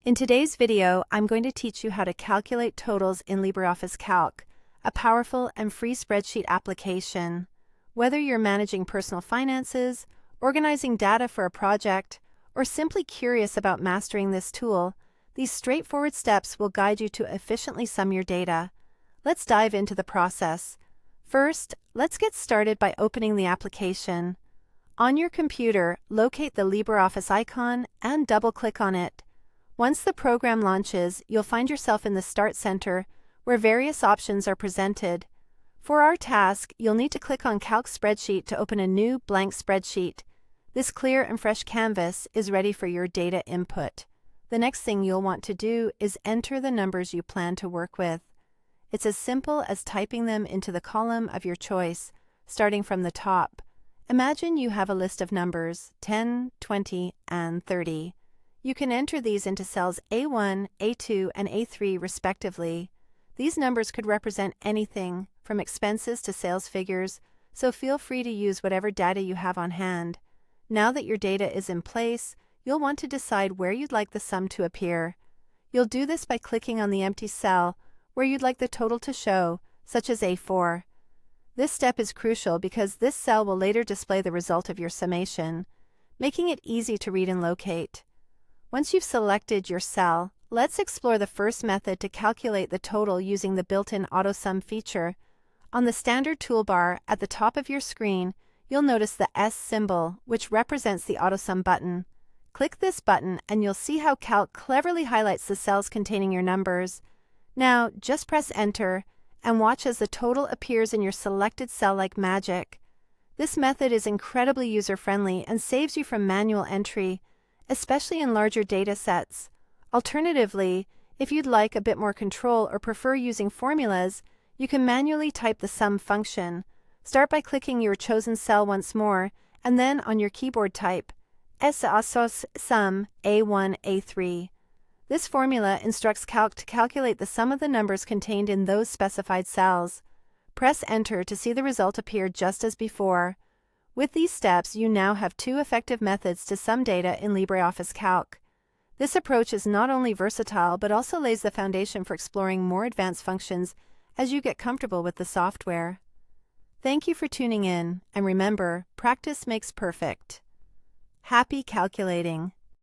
In today's video, I'm going to teach you how to calculate totals in LibreOffice Calc, a powerful and free spreadsheet application. Whether you're managing personal finances, organizing data for a project, or simply curious about mastering this tool, these straightforward steps will guide you to efficiently sum your data. Let's dive into the process. First, let's get started by opening the application. On your computer, locate the LibreOffice icon and double-click on it. Once the program launches, you'll find yourself in the Start Center, where various options are presented. For our task, you'll need to click on Calc Spreadsheet to open a new blank spreadsheet. This clear and fresh canvas is ready for your data input. The next thing you'll want to do is enter the numbers you plan to work with. It's as simple as typing them into the column of your choice, starting from the top. Imagine you have a list of numbers, 10, 20, and 30. You can enter these into cells A1, A2, and A3 respectively. These numbers could represent anything, from expenses to sales figures, so feel free to use whatever data you have on hand. Now that your data is in place, you'll want to decide where you'd like the sum to appear. You'll do this by clicking on the empty cell where you'd like the total to show, such as A4. This step is crucial because this cell will later display the result of your summation, making it easy to read and locate. Once you've selected your cell, let's explore the first method to calculate the total using the built-in AutoSum feature. On the standard toolbar at the top of your screen, you'll notice the S symbol, which represents the AutoSum button. Click this button and you'll see how Calc cleverly highlights the cells containing your numbers. Now, just press Enter and watch as the total appears in your selected cell like magic. This method is incredibly user-friendly and saves you from manual entry, especially in larger data sets. Alternatively, if you'd like a bit more control or prefer using formulas, you can manually type the sum function. Start by clicking your chosen cell once more, and then on your keyboard type S sum A1 A3. This formula instructs Calc to calculate the sum of the numbers contained in those specified cells. Press Enter to see the result appear just as before. With these steps, you now have two effective methods to sum data in LibreOffice Calc. This approach is not only versatile, but also lays the foundation for exploring more advanced functions as you get comfortable with the software. Thank you for tuning in, and remember, practice makes perfect. Happy calculating!